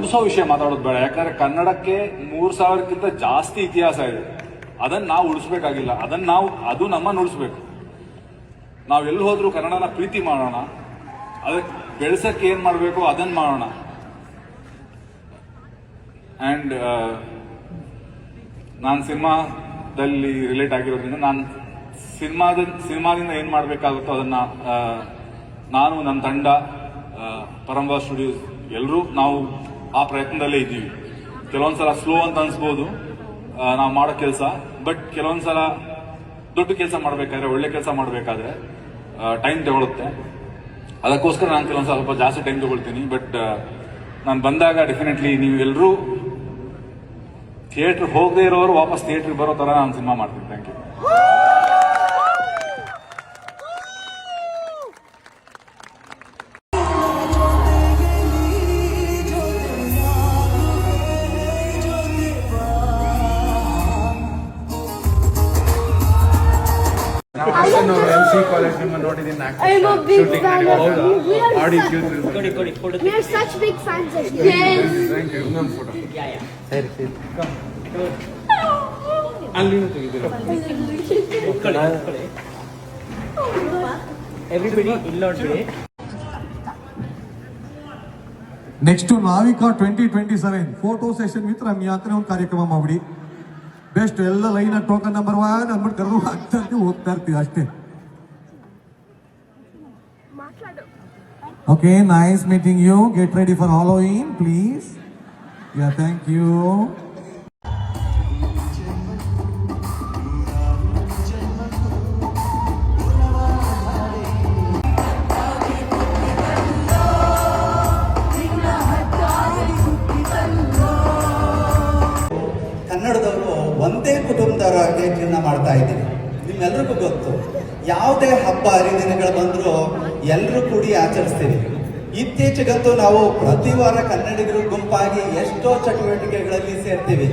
ಉಳಿಸೋ ವಿಷಯ ಮಾತಾಡೋದು ಬೇಡ. ಯಾಕಂದ್ರೆ ಕನ್ನಡಕ್ಕೆ 3000ಕ್ಕಿಂತ ಜಾಸ್ತಿ ಇತಿಹಾಸ ಇದೆ. ಅದನ್ನ ನಾವು ಉಳಿಸ್ಬೇಕಾಗಿಲ್ಲ. ಅದು ನಮ್ಮನ್ನು ಉಳಿಸ್ಬೇಕು. ನಾವು ಎಲ್ಲಿ ಹೋದ್ರೂ ಕನ್ನಡನ ಪ್ರೀತಿ ಮಾಡೋಣ. ಅದಕ್ಕೆ ಬೆಳೆಸಕ್ಕೆ ಏನ್ ಮಾಡಬೇಕು ಅದನ್ನ ಮಾಡೋಣ. ಅಂಡ್ ನಾನು ಸಿನಿಮಾದಲ್ಲಿ ರಿಲೇಟ್ ಆಗಿರೋದ್ರಿಂದ ನಾನು ಸಿನಿಮಾದಿಂದ ಏನ್ ಮಾಡ್ಬೇಕಾಗುತ್ತೋ ಅದನ್ನ ನಾನು ನನ್ನ ತಂಡ ಪರಂಬ ಸ್ಟುಡಿಯೋಸ್ ಎಲ್ಲರೂ ನಾವು ಆ ಪ್ರಯತ್ನದಲ್ಲೇ ಇದ್ದೀವಿ. ಕೆಲವೊಂದ್ಸಲ ಸ್ಲೋ ಅಂತ ಅನ್ಸ್ಬೋದು ನಾವು ಮಾಡೋ ಕೆಲಸ, ಬಟ್ ಕೆಲವೊಂದ್ಸಲ ದೊಡ್ಡ ಕೆಲಸ ಮಾಡಬೇಕಾದ್ರೆ, ಒಳ್ಳೆ ಕೆಲಸ ಮಾಡಬೇಕಾದ್ರೆ ಟೈಮ್ ತಗೊಳುತ್ತೆ. ಅದಕ್ಕೋಸ್ಕರ ನಾನು ಕೆಲವೊಂದ್ಸಲ ಸ್ವಲ್ಪ ಜಾಸ್ತಿ ಟೈಮ್ ತಗೊಳ್ತೀನಿ. ಬಟ್ ನಾನು ಬಂದಾಗ ಡೆಫಿನೆಟ್ಲಿ ನೀವೆಲ್ಲರೂ ಥಿಯೇಟರ್ ಹೋಗದೆ ಇರೋರು ವಾಪಸ್ ಥಿಯೇಟರ್ ಬರೋ ತರ ನಾನು ಸಿನಿಮಾ ಮಾಡ್ತೀನಿ. Thank you. I'm a big fan of you. We are such big fans of you. Yes. Thank you. Everybody will not be. Next Navika 2027 photo session with Ramya ಅಂತ ಒಂದು ಕಾರ್ಯಕ್ರಮ ಮಾಡಿ ಬೆಸ್ಟ್ ಎಲ್ಲ ಲೈನ್ ಟೋಕನ್ ನಂಬರ್ 1 ಅಂದ್ಬಿಟ್ಟು ಕರೆದು ಹಾಕ್ತಾ ಇರ್ತೀವಿ, ಹೋಗ್ತಾ ಇರ್ತೀವಿ ಅಷ್ಟೇ. Okay, nice meeting you. Get ready for Halloween please. Yeah, thank you. ಕನ್ನಡದವರು ಒಂದೇ ಕುಟುಂಬದವರಾಗಿ ಜೀವನ ಮಾಡ್ತಾ ಇದ್ದೀವಿ. ನಿಮ್ಮೆಲ್ಲರಿಗೂ ಗೊತ್ತು, ಯಾವುದೇ ಹಬ್ಬ ಹರಿದಿನಗಳು ಬಂದರೂ ಎಲ್ಲರೂ ಕೂಡಿ ಆಚರಿಸ್ತೀವಿ. ಇತ್ತೀಚೆಗಂತೂ ನಾವು ಪ್ರತಿ ವಾರ ಕನ್ನಡಿಗರು ಗುಂಪಾಗಿ ಎಷ್ಟೋ ಚಟುವಟಿಕೆಗಳಲ್ಲಿ ಸೇರ್ತೀವಿ.